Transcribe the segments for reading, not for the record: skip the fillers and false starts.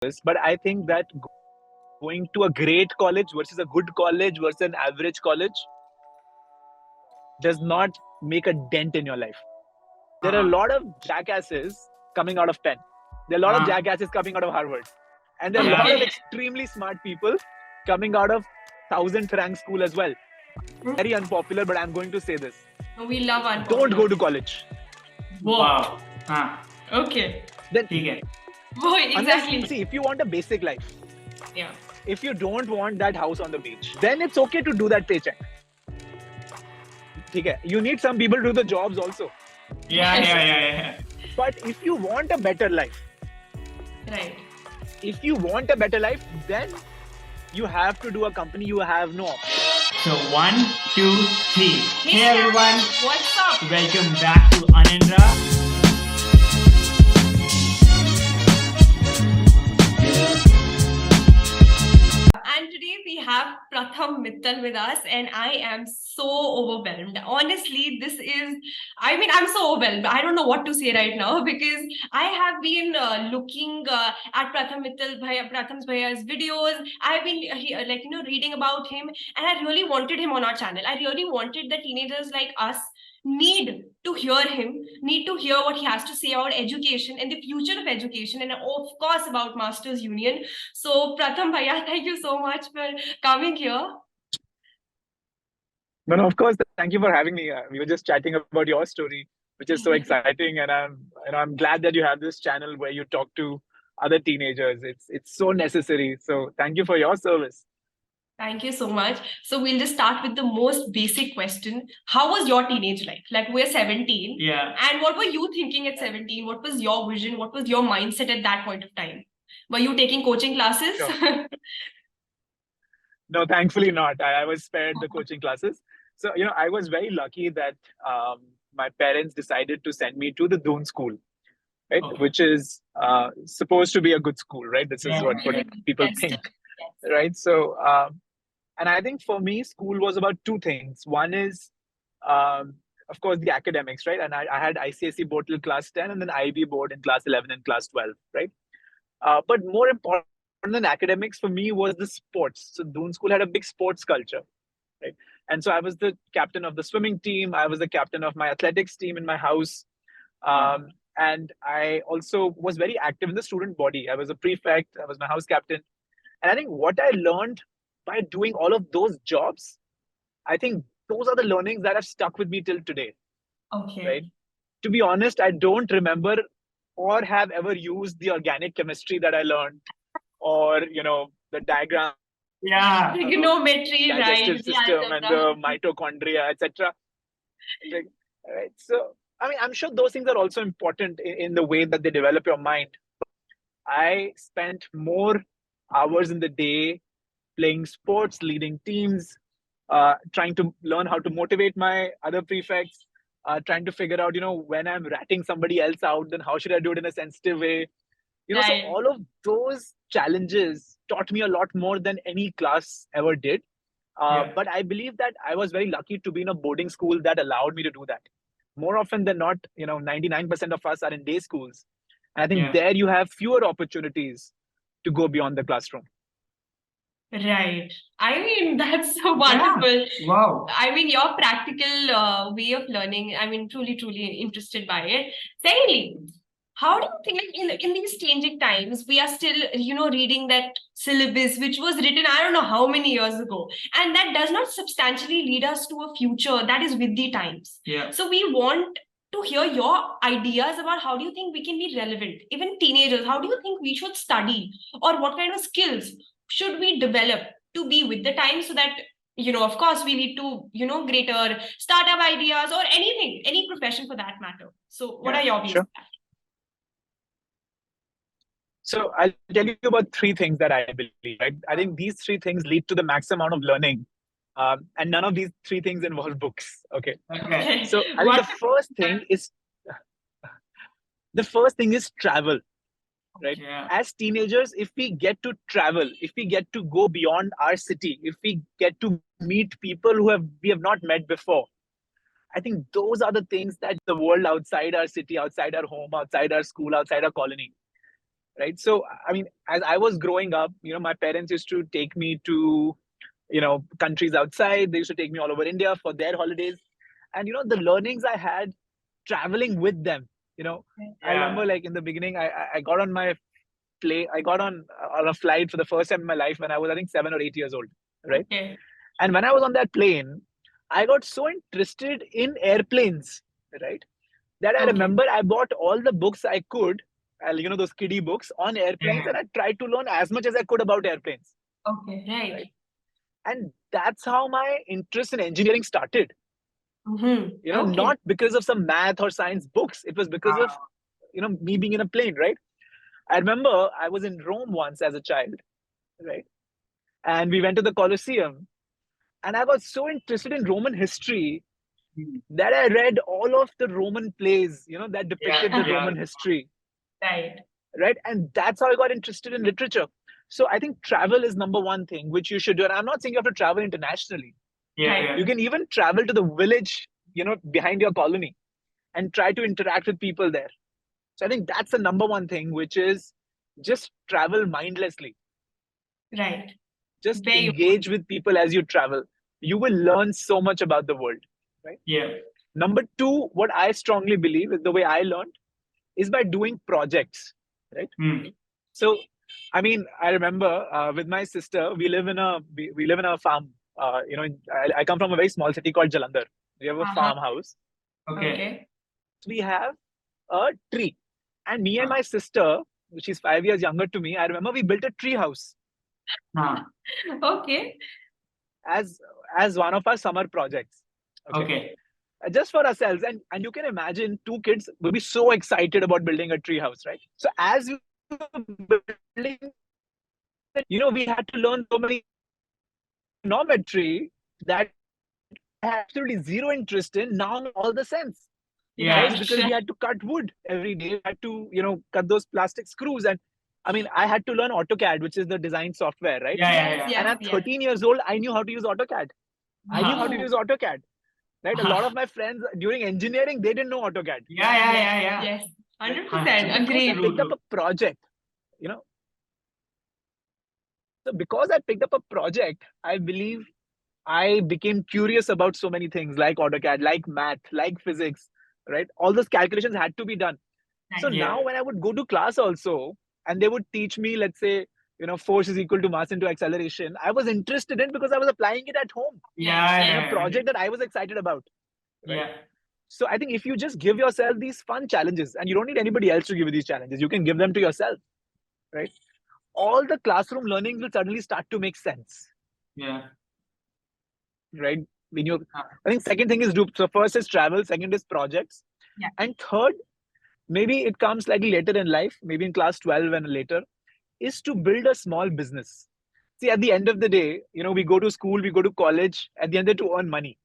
this, but I think that going to a great college versus a good college versus an average college does not make a dent in your life. There are a lot of jackasses coming out of Penn. There are a lot of jackasses coming out of Harvard. And there are a lot of extremely smart people coming out of 1000th rank school as well. Very unpopular, but I'm going to say this. We love unpopular. Don't go to college. Wow. Okay. Then, exactly. Unless, see, if you want a basic life, if you don't want that house on the beach, then it's okay to do that paycheck. Okay. You need some people to do the jobs also. Yeah. But if you want a better life, right? If you want a better life, then you have to do a company. You have no option. So 1, 2, 3. Hey everyone. What's up? Welcome back to Anandra. And today we have Pratham Mittal with us, and I am so overwhelmed. Honestly, I'm so overwhelmed. I don't know what to say right now because I have been looking at Pratham's Bhaiya's videos. I've been reading about him, and I really wanted him on our channel. I really wanted the teenagers like us need to hear him, need to hear what he has to say about education and the future of education, and of course about Masters Union. So Pratham Bhaiya, thank you so much for coming here. No, of course. Thank you for having me. We were just chatting about your story, which is so exciting, and I'm glad that you have this channel where you talk to other teenagers. It's so necessary. So thank you for your service. Thank you so much. So we'll just start with the most basic question. How was your teenage life? Like, we're 17. Yeah. And what were you thinking at 17? What was your vision? What was your mindset at that point of time? Were you taking coaching classes? Sure. No, thankfully not. I was spared the coaching classes. So, I was very lucky that my parents decided to send me to the Doon school, right? Okay. Which is supposed to be a good school, right? This is what people think, right? So, and I think for me, school was about two things. One is, of course, the academics, right? And I had ICSE board till class 10 and then IB board in class 11 and class 12, right? But more important than academics for me was the sports. So Doon School had a big sports culture, right? And so I was the captain of the swimming team. I was the captain of my athletics team in my house. And I also was very active in the student body. I was a prefect. I was my house captain. And I think what I learned by doing all of those jobs, I think those are the learnings that have stuck with me till today. Okay. Right? To be honest, I don't remember or have ever used the organic chemistry that I learned, or the diagram, trigonometry, digestive system and the mitochondria, etc. Right. So I'm sure those things are also important in the way that they develop your mind. I spent more hours in the day playing sports, leading teams, trying to learn how to motivate my other prefects, trying to figure out, when I'm ratting somebody else out, then how should I do it in a sensitive way? So all of those challenges taught me a lot more than any class ever did. But I believe that I was very lucky to be in a boarding school that allowed me to do that. More often than not, 99% of us are in day schools. And I think there you have fewer opportunities to go beyond the classroom. Right. I mean, that's so wonderful. Yeah. Wow. I mean, your practical way of learning, truly, truly interested by it. Secondly, how do you think in these changing times, we are still, reading that syllabus, which was written, I don't know how many years ago, and that does not substantially lead us to a future that is with the times. Yeah. So we want to hear your ideas about how do you think we can be relevant, even teenagers. How do you think we should study, or what kind of skills should we develop to be with the times, so that, of course, we need to, greater startup ideas or anything, any profession for that matter. So what are your views on that? So I'll tell you about three things that I believe, right? I think these three things lead to the max amount of learning. And none of these three things involve books. Okay. So I think the first thing is travel, right? Yeah. As teenagers, if we get to travel, if we get to go beyond our city, if we get to meet people we have not met before, I think those are the things that the world outside our city, outside our home, outside our school, outside our colony, right? So, I mean, as I was growing up, my parents used to take me to, countries outside. They used to take me all over India for their holidays. And, the learnings I had traveling with them, I remember like in the beginning, I got on my I got on a flight for the first time in my life when I was, I think, 7 or 8 years old, right? Okay. And when I was on that plane, I got so interested in airplanes, right? That I remember I bought all the books I could, those kiddie books on airplanes, and I tried to learn as much as I could about airplanes. Okay, right. Right? And that's how my interest in engineering started. Not because of some math or science books. It was because of, me being in a plane, right? I remember I was in Rome once as a child, right? And we went to the Colosseum, and I got so interested in Roman history that I read all of the Roman plays, that depicted the Roman history. Right. Right. And that's how I got interested in literature. So I think travel is number one thing which you should do. And I'm not saying you have to travel internationally. You can even travel to the village, behind your colony and try to interact with people there. So I think that's the number one thing, which is just travel mindlessly. Right. Just engage with people as you travel. You will learn so much about the world. Right. Number two, what I strongly believe is the way I learned is by doing projects. Right. So, I mean, I remember with my sister, we live in a farm. I come from a very small city called Jalandhar. We have a farmhouse. Okay. We have a tree, and me and my sister, she's 5 years younger to me. I remember we built a tree house. Okay. As one of our summer projects. Okay. Just for ourselves, and you can imagine two kids will be so excited about building a tree house, right? So as you building, we had to learn so many trigonometry that I had absolutely zero interest in. Now all the sense. Right? Because we had to cut wood every day. We had to, cut those plastic screws. And I mean, I had to learn AutoCAD, which is the design software, right? And at 13 years old, I knew how to use AutoCAD. I knew how to use AutoCAD. Right? A lot of my friends during engineering, they didn't know AutoCAD. Yes. 100%. Agree. I picked up a project, So because I picked up a project, I believe I became curious about so many things like AutoCAD, like math, like physics, right? All those calculations had to be done. So now when I would go to class also, and they would teach me, let's say, force is equal to mass into acceleration, I was interested in because I was applying it at home. In a project that I was excited about. Right? So I think if you just give yourself these fun challenges, and you don't need anybody else to give you these challenges, you can give them to yourself, right? All the classroom learnings will suddenly start to make sense. Right? I think second thing is so first is travel, second is projects, and third, maybe it comes slightly later in life, maybe in class 12 and later, is to build a small business. See, at the end of the day, we go to school, we go to college, at the end of the day to earn money.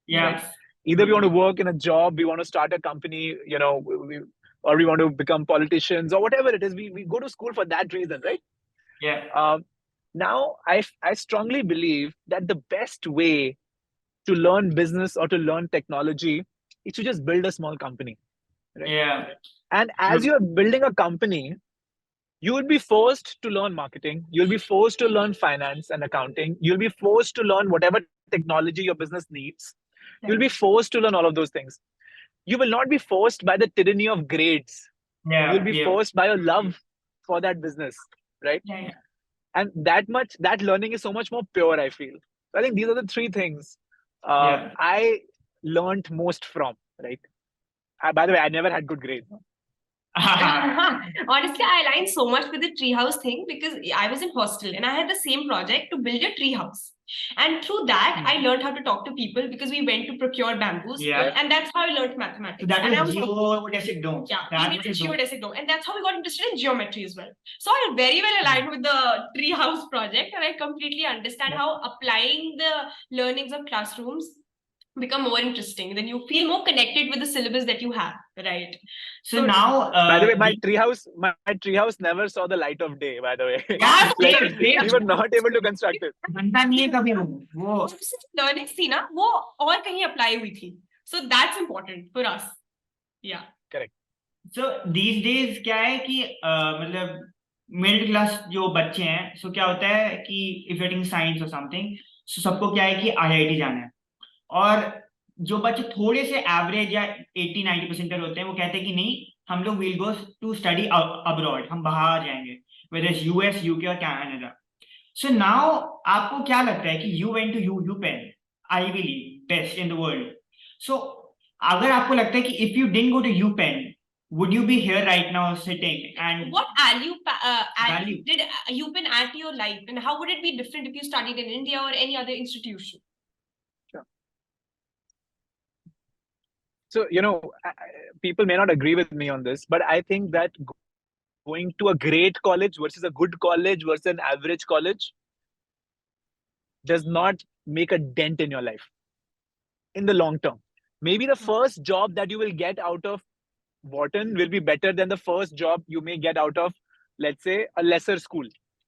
Right? Either we want to work in a job, we want to start a company, or we want to become politicians or whatever it is. We go to school for that reason, right? Now, I strongly believe that the best way to learn business or to learn technology is to just build a small company. Right? And as you're building a company, you will be forced to learn marketing. You'll be forced to learn finance and accounting. You'll be forced to learn whatever technology your business needs. You'll be forced to learn all of those things. You will not be forced by the tyranny of grades. You'll be forced by your love for that business, right? And that learning is so much more pure, I feel. So I think these are the three things I learned most from, right? By the way, I never had good grades. Honestly, I aligned so much with the treehouse thing because I was in hostel and I had the same project to build a treehouse. And through that, I learned how to talk to people because we went to procure bamboos. And that's how I learned mathematics. So that and was geodesic dome. We made a geodesic dome. And that's how we got interested in geometry as well. So I very well aligned with the treehouse project, and I completely understand how applying the learnings of classrooms become more interesting. Then you feel more connected with the syllabus that you have, right? So now, by the way, my treehouse never saw the light of day. By the way, we were not able to construct it. Learnings थी ना वो और कहीं apply हुई थी. So that's important for us. Correct. So these days क्या है कि मतलब मिडिल क्लास जो बच्चे हैं, सो क्या होता है कि इफ यूटिंग साइंस और समथिंग, सो सबको क्या है कि आईआईटी जाना है। और जो बच्चे थोड़े से एवरेज या 80-90% होते हैं, वो कहते हैं कि नहीं, हम लोग will go to study abroad, हम बाहर जाएंगे, वेदर यूएस, यूके और कनाडा। सो नाउ आपको क्या लगता है कि you went to U Penn, Ivy League, best in the world. So अगर आपको लगता है कि if you didn't go to U Penn, would you be here right now sitting and What value? did you Penn add to your life, and how would it be different if you studied in India or any other institution? Sure. So, people may not agree with me on this, but I think that going to a great college versus a good college versus an average college does not make a dent in your life in the long term. Maybe the first job that you will get out of Wharton will be better than the first job you may get out of, let's say, a lesser school,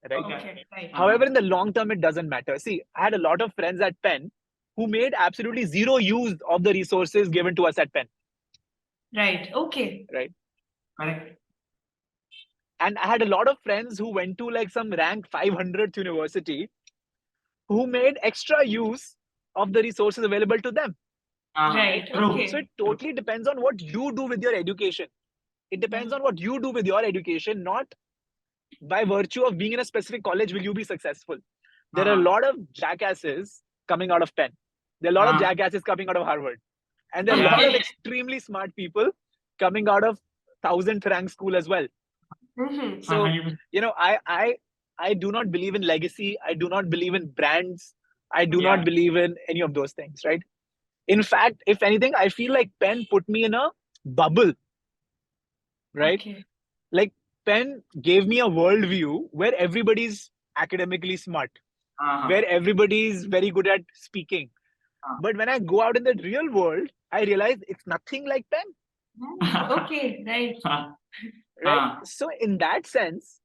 right? Okay, right. However, in the long term, it doesn't matter. See, I had a lot of friends at Penn who made absolutely zero use of the resources given to us at Penn. Right. Okay. Right. Correct. And I had a lot of friends who went to like some rank 500th university who made extra use of the resources available to them. Right. True. Okay. So it totally depends on what you do with your education. It depends on what you do with your education, not by virtue of being in a specific college will you be successful. There are a lot of jackasses coming out of Penn. There are a lot of jackasses coming out of Harvard. And there are a lot of extremely smart people coming out of 1000th rank school as well. So, I do not believe in legacy. I do not believe in brands. I do not believe in any of those things, right? In fact, if anything, I feel like Penn put me in a bubble, right? Okay. Like Penn gave me a worldview where everybody's academically smart, where everybody's very good at speaking. But when I go out in the real world, I realize it's nothing like Penn. Okay, right. Right. So in that sense,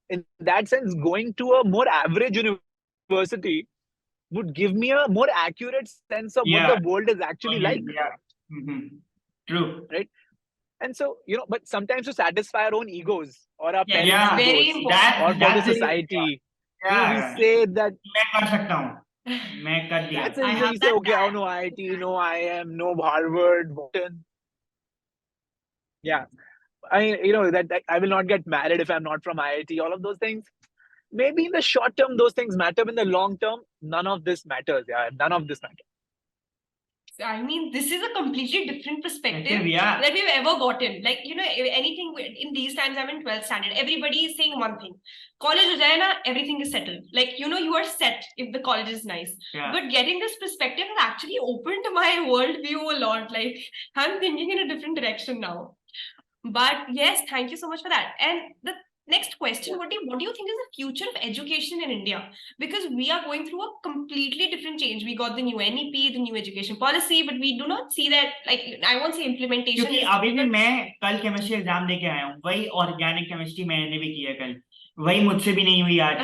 going to a more average university would give me a more accurate sense of what the world is actually like. True. Right. And so, but sometimes to satisfy our own egos or our parents' very egos important. or for the society, we say that that's it. You say, okay, oh no IIT, no IIM, no Harvard, Wharton. Yeah. That I will not get married if I'm not from IIT, all of those things. Maybe in the short term, those things matter. In the long term, none of this matters. Yeah, none of this matters. I mean, this is a completely different perspective that we've ever gotten. Like, anything in these times, I'm in 12th standard. Everybody is saying one thing. College ho jaye na, everything is settled. Like, you are set if the college is nice. But getting this perspective has actually opened my worldview a lot. Like, I'm thinking in a different direction now. But yes, thank you so much for that. And the next question, what do you think is the future of education in India? Because we are going through a completely different change. We got the new NEP, the new education policy, but we do not see that, like, I won't say implementation. क्योंकि अभी भी मैं कल chemistry exam देके आया हूँ, वही organic chemistry मैंने भी किया कल, वही मुझसे भी नहीं हुई आज।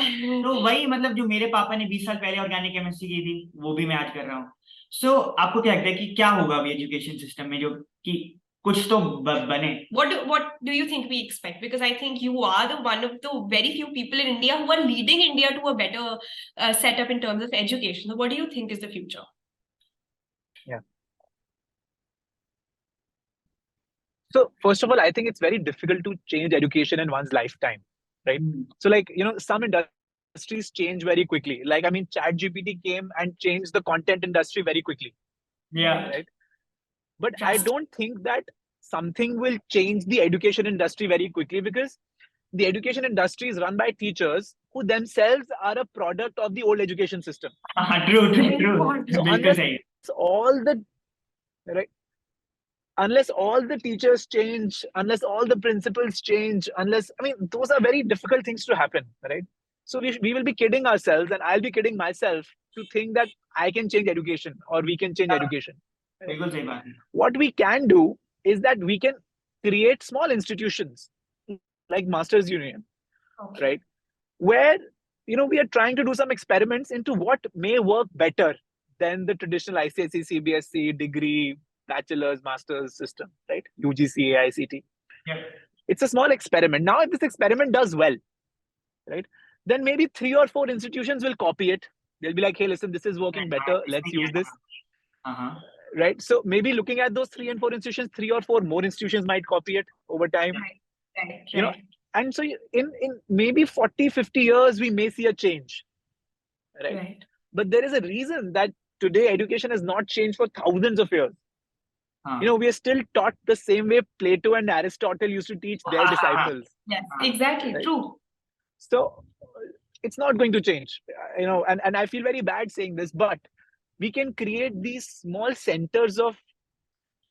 तो वही मतलब जो मेरे पापा ने 20 साल पहले ऑर्गेनिक केमिस्ट्री की थी, वो भी मैं आज कर रहा हूँ। सो आपको क्या लगता है कि क्या होगा अभी एजुकेशन सिस्टम में, जो कि कुछ तो बने? What do you think we expect? Because I think you are one of the very few people in India who are leading India to a better setup in terms of education. So what do you think is the future? Yeah. So first of all, I think it's very difficult to change education in one's lifetime, right? So like, some industries change very quickly. Like, I mean, ChatGPT came and changed the content industry very quickly. Yeah. Right. But I don't think that something will change the education industry very quickly, because the education industry is run by teachers who themselves are a product of the old education system. True. So unless all the teachers change, unless all the principals change, those are very difficult things to happen, right? So we will be kidding ourselves, and I'll be kidding myself to think that I can change education or we can change education. What we can do is that we can create small institutions like Masters Union, right? Where, we are trying to do some experiments into what may work better than the traditional ICSE, CBSE degree, bachelor's, master's system, right? UGC, AICT. Yeah. It's a small experiment. Now, if this experiment does well, right? Then maybe 3 or 4 institutions will copy it. They'll be like, hey, listen, this is working better. Let's use this. Right. So maybe looking at those 3 and 4 institutions, 3 or 4 more institutions might copy it over time. Right. And so in maybe 40-50 years, we may see a change. Right. But there is a reason that today education has not changed for thousands of years. We are still taught the same way Plato and Aristotle used to teach their disciples. Yes, exactly. Right? True. So it's not going to change, and I feel very bad saying this, but we can create these small centers of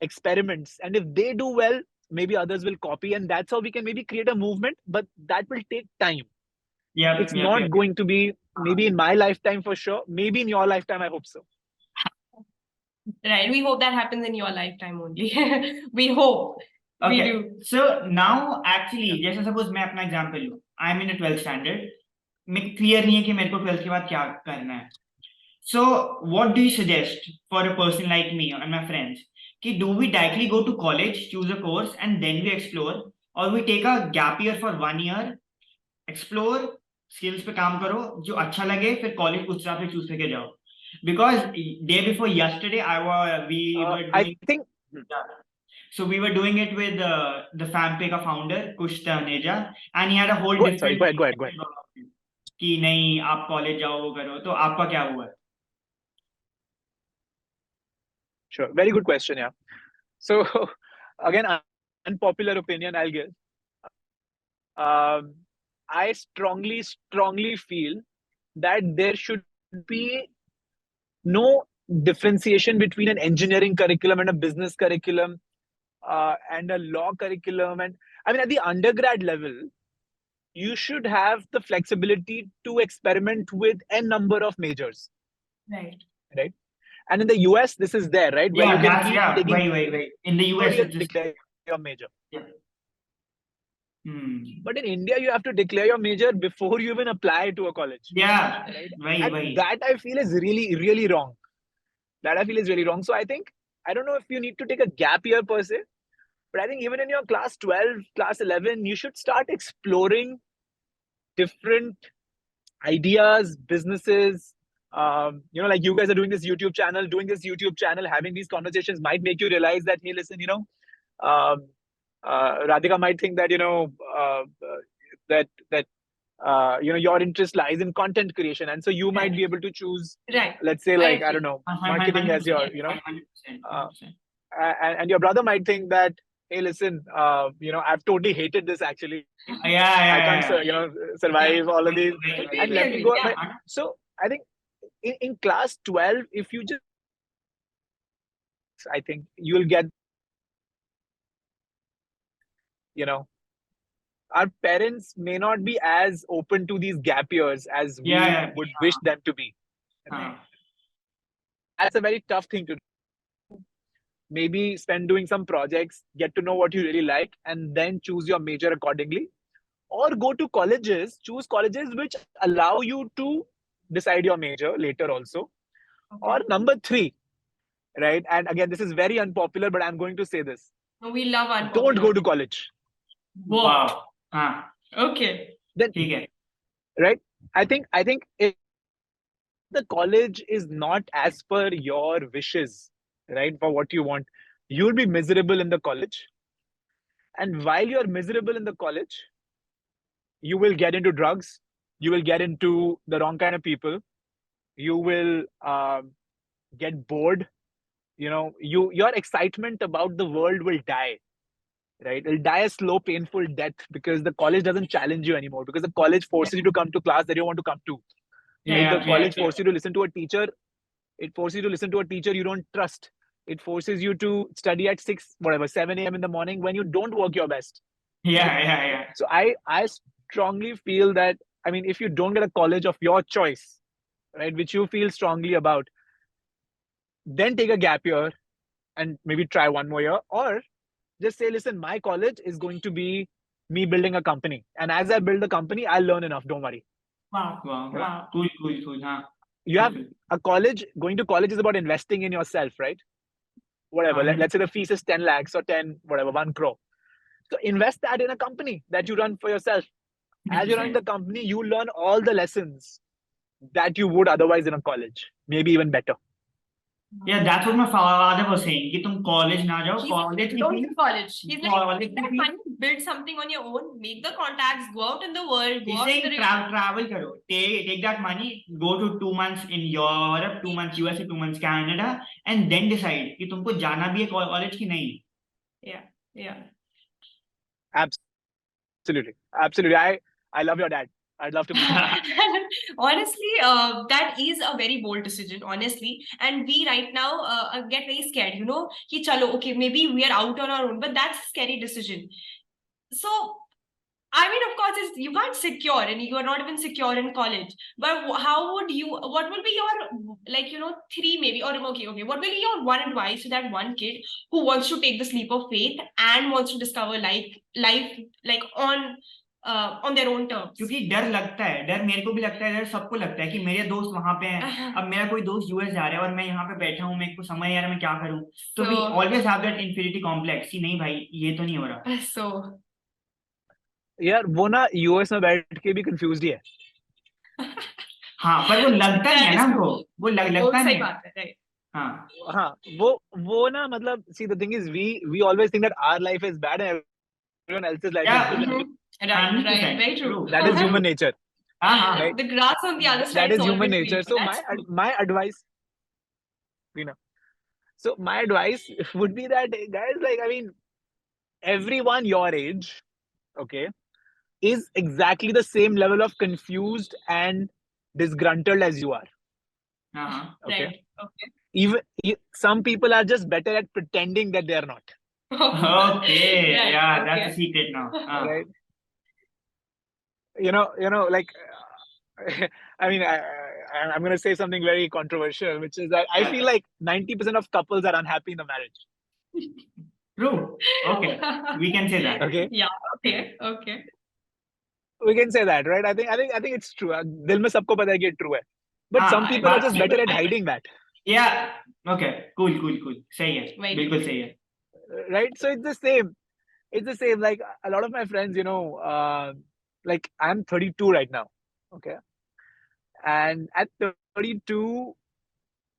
experiments. And if they do well, maybe others will copy. And that's how we can maybe create a movement, but that will take time. It's not going to be maybe in my lifetime for sure. Maybe in your lifetime, I hope so. Right. We hope that happens in your lifetime only. We hope. Okay. We do. So now actually, जैसे suppose मैं अपना example लूँ, I am in a 12th standard. मैं clear नहीं है कि मेरे को 12th के बाद क्या करना है. So what do you suggest for a person like me and my friends? कि do we directly go to college, choose a course, and then we explore, or we take a gap year for 1 year, explore, skills पे काम करो, जो अच्छा लगे, फिर college उस हिसाब से choose करके जाओ. Because day before yesterday, I think. So we were doing it with the Fanpika founder, Kush Taneja, and he had a whole different. Sorry, go ahead. कि नहीं आप कॉलेज जाओ वो करो, तो आपका क्या हुआ? Sure, very good question. Yeah. So again, unpopular opinion I'll give. I strongly feel that there should be no differentiation between an engineering curriculum and a business curriculum and a law curriculum. And I mean, at the undergrad level, you should have the flexibility to experiment with a number of majors. Right. And in the US, this is there, right? Where you can keep taking. Wait. In the US, you declare your major. Yeah. But in India, you have to declare your major before you even apply to a college. Yeah. Right? That I feel is really, really wrong. So I think, I don't know if you need to take a gap year per se, but I think even in your class 12, class 11, you should start exploring different ideas, businesses. Like you guys are doing this YouTube channel, having these conversations might make you realize that, hey, listen, Radhika might think that, your interest lies in content creation. And so you might be able to choose, let's say, like, I don't know, marketing as your, and your brother might think that, hey, listen, I've totally hated this actually. I can't, survive all of these. And let me go. So I think in class 12, if you just, I think you'll get, our parents may not be as open to these gap years as we would wish them to be. That's a very tough thing to do. Maybe spend doing some projects, get to know what you really like, and then choose your major accordingly. Or go to colleges, choose colleges which allow you to decide your major later also. Or number 3, right? And again, this is very unpopular, but I'm going to say this. We love unpopular. Don't go to college. Wow. Okay. Then, right? I think if the college is not as per your wishes, right, for what you want, you'll be miserable in the college. And while you're miserable in the college, you will get into drugs. You will get into the wrong kind of people. You will get bored. Your excitement about the world will die. Right? It'll die a slow, painful death because the college doesn't challenge you anymore, because the college forces you to come to class that you want to come to. The college forces you to listen to a teacher. It forces you to listen to a teacher you don't trust. It forces you to study at 7 a.m. in the morning when you don't work your best. So I strongly feel that, I mean, if you don't get a college of your choice, right, which you feel strongly about, then take a gap year and maybe try 1 more year, or just say, listen, my college is going to be me building a company. And as I build the company, I'll learn enough. Don't worry. Wow. Cool. You have a college, going to college is about investing in yourself, right? Whatever. Let's say the fees is 10 lakhs or 1 crore. So invest that in a company that you run for yourself. As you're running the company, you learn all the lessons that you would otherwise in a college, maybe even better. Yeah, that's what my father was saying. कि तुम college ना जाओ, college की Don't fee, do college. He's like, college take की that fee. money, build something on your own, make the contacts, go out in the world, go He's out saying in the travel करो, take that money, go to 2 months in Europe, 2 months USA, 2 months Canada, and then decide कि तुमको जाना भी है college की नहीं. Yeah, yeah. Absolutely. Absolutely. I love your dad. I'd love to meet him. Honestly, that is a very bold decision, honestly. And we right now get very scared, you know, ki chalo, okay, maybe we are out on our own, but that's a scary decision. So, I mean, of course, you can't secure and you are not even secure in college. But how would you, what will be your, like, you know, three maybe, or okay, what will be your one advice to that one kid who wants to take the leap of faith and wants to discover life like on their own terms? क्योंकि डर लगता है, डर मेरे को भी लगता है, डर सबको लगता है कि मेरे दोस्त वहां पे हैं, अब मेरा कोई दोस्त यूएस जा रहा है और मैं यहाँ पे बैठा हूँ, मेरे को समझ नहीं आ रहा मैं क्या करूँ. तो we always have that infinity complex कि नहीं भाई ये तो नहीं हो रहा. So यार वो ना यूएस में बैठ के भी कंफ्यूज्ड ही है. हाँ, पर वो लगता नहीं है ना हमको, वो लगता सही नहीं. बात है, right? हाँ, वो ना मतलब see the thing is we always think that our life is bad and everyone else's life is good. Mhm. Right, very true. That is human nature. Right? The grass on the other side That is human always nature. greener. So That's true. my advice, you know, so my advice would be that guys, like, I mean, everyone your age, okay, is exactly the same level of confused and disgruntled as you are. Okay. Right. Okay. Even some people are just better at pretending that they are not. Okay. Right, Yeah, okay. that's a secret now. Right. You know, like, I mean, I'm going to say something very controversial, which is that I feel like 90% of couples are unhappy in the marriage. True. Okay. We can say that. Okay. Yeah. Okay. We can say that, right? I think it's true. दिल में सबको पता है कि ये true है. But some people are just better at hiding that. Yeah. Okay. Cool. सही है. Right. बिल्कुल सही है. Right. So it's the same. Like a lot of my friends, you know, like I'm 32 right now. Okay. And at 32,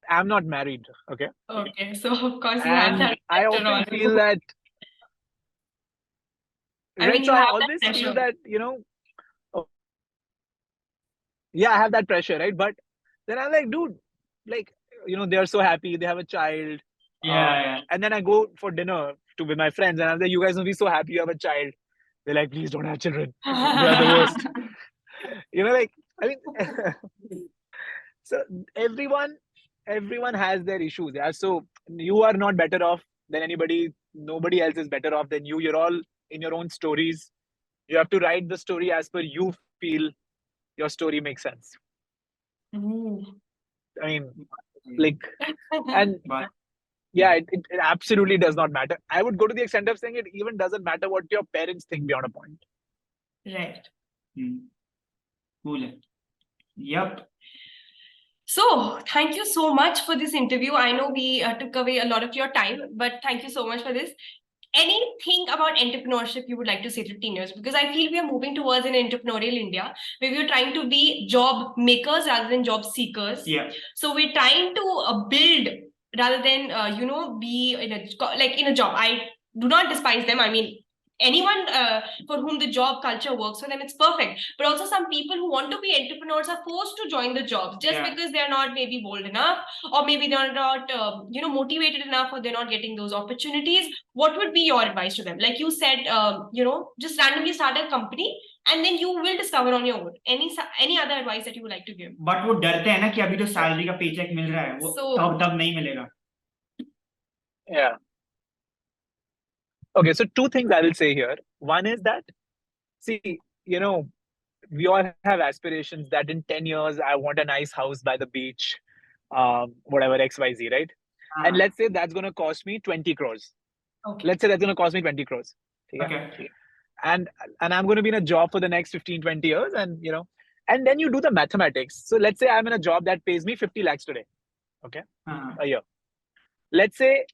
I'm not married. Okay. Okay. So of course you And have that I pressure often on feel you. that. I Right. mean, So you I have that always pressure. feel that, you know, yeah, I have that pressure, right? But then I'm like, dude, like, you know, they're so happy, they have a child. Yeah. And then I go for dinner with my friends, and I'm like, you guys will be so happy you have a child. They're like, please don't have children. They are the worst. You know, like, I mean, so everyone has their issues. Yeah. So you are not better off than anybody. Nobody else is better off than you. You're all in your own stories. You have to write the story as per you feel your story makes sense. Ooh. I mean, like, and yeah, it absolutely does not matter. I would go to the extent of saying it even doesn't matter what your parents think beyond a point. Right. Cool. Yep. So, thank you so much for this interview. I know we took away a lot of your time, but thank you so much for this. Anything about entrepreneurship you would like to say to teenagers? Because I feel we are moving towards an entrepreneurial India where we're trying to be job makers rather than job seekers. Yeah. So we're trying to build rather than be in a job. I do not despise them. I mean, anyone for whom the job culture works for them, it's perfect. But also some people who want to be entrepreneurs are forced to join the jobs just because they're not maybe bold enough, or maybe they're not motivated enough, or they're not getting those opportunities. What would be your advice to them? Like you said, just randomly start a company and then you will discover on your own. Any other advice that you would like to give? But वो डरते हैं ना कि अभी तो salary का paycheque मिल रहा है, वो तब नहीं मिलेगा. Yeah. Okay, so two things I will say here. One is that, see, you know, we all have aspirations that in 10 years, I want a nice house by the beach, whatever, XYZ, right? And let's say that's going to cost me 20 crores. Okay. Let's say that's going to cost me 20 crores. Okay. And I'm going to be in a job for the next 15, 20 years. And, you know, and then you do the mathematics. So let's say I'm in a job that pays me 50 lakhs today. Okay. A year. Let's say,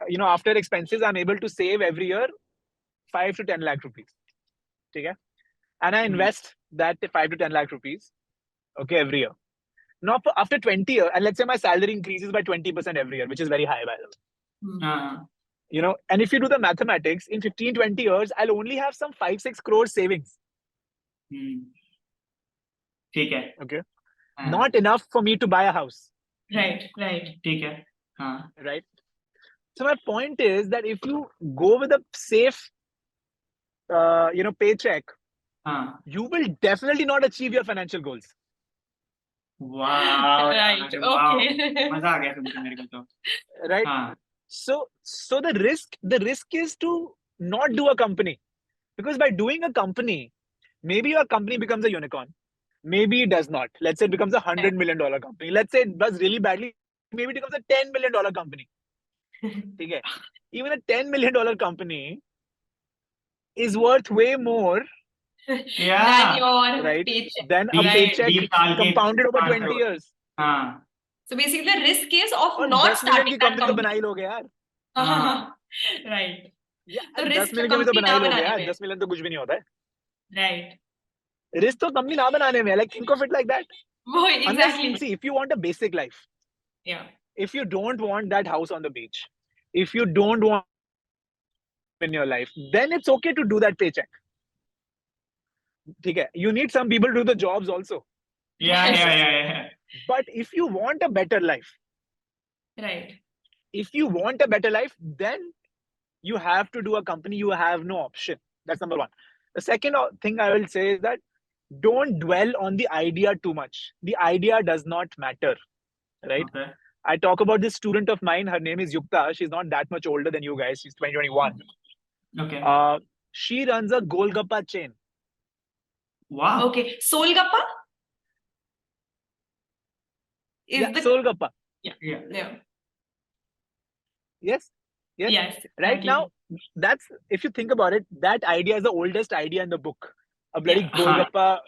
you know, after expenses, I'm able to save every year 5 to 10 lakh rupees. Okay. and I invest that 5 to 10 lakh rupees, okay, every year. Now, after 20 years, and let's say my salary increases by 20% every year, which is very high, by the way. You know, and if you do the mathematics, in 15, 20 years, I'll only have some 5, 6 crores savings. ठीक है. Okay. Not enough for me to buy a house. Right. ठीक है. हाँ. Right. So my point is that if you go with a safe, paycheck, you will definitely not achieve your financial goals. Wow. Right. Wow. Okay. मजा आ गया सुनके मेरे को तो. Right. So the risk is to not do a company, because by doing a company, maybe your company becomes a unicorn, maybe it does not. Let's say it becomes $100 million company. Let's say it does really badly, maybe it becomes a $10 million company. Okay. Even a $10 million company is worth way more Than your right paycheck. than a paycheck compounded over 20 years. So basically the risk is of और not 10 million starting की that company तो बना ही लोगे यार. Right. Yeah, तो 10 risk million की भी तो company बना ही ना लोगे बनाने यार. में. 10 million तो कुछ भी नहीं होता है. Right. Risk तो company ना बनाने में. Like think of it like that. Exactly. Unless, see, if you want a basic life, if you don't want that house on the beach, if you don't want in your life, then it's okay to do that paycheck. ठीक है. You need some people to do the jobs also. Yeah. But if you want a better life, right. If you want a better life, then you have to do a company. You have no option. That's number one. The second thing I will say is that don't dwell on the idea too much. The idea does not matter, right? Okay. I talk about this student of mine. Her name is Yukta. She's not that much older than you guys. She's 2021. Okay. She runs a Golgappa chain. Wow. Okay. Solgappa? Solgappa. Yeah. Yes. Right now, that's, if you think about it, that idea is the oldest idea in the book. A bloody Golgappa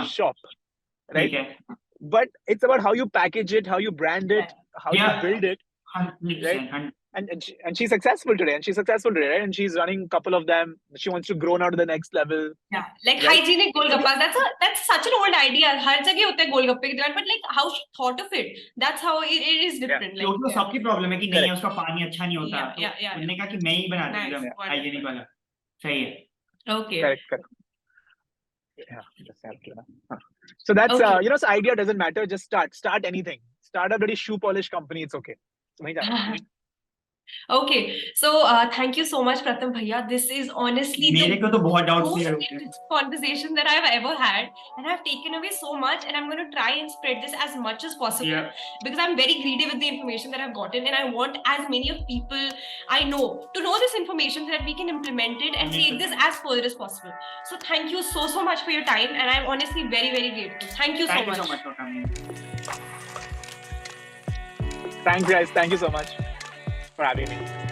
shop, right? Okay. But it's about how you package it, how you brand it, how you build it. 100%. Right? And she's successful today. Right? And she's running a couple of them. She wants to grow now to the next level. Yeah, like right? hygienic golgappas. That's such an old idea. हर जगह होता है गोलगप्पे की दुकान, but like how she thought of it. That's how it is different. Yeah. Like, सबकी problem है कि नहीं है, उसका पानी अच्छा नहीं होता. तो उन्होंने कहा कि मैं ही बना दूंगा हाइजीनिक वाला. सही है. Okay. Correct. Yeah. So that's so idea doesn't matter. Just start anything. Start a bloody shoe polish company. It's okay. Okay, so thank you so much, Pratham Bhaiya. This is honestly मेरे को तो बहुत doubts most नहीं है. conversation that I've ever had, and I've taken away so much, and I'm going to try and spread this as much as possible because I'm very greedy with the information that I've gotten, and I want as many of people I know to know this information so that we can implement it and take this as further as possible. So thank you so much for your time, and I'm honestly very grateful. Thank you so much. Thank you so much for coming. Thanks, guys. Thank you so much for having me.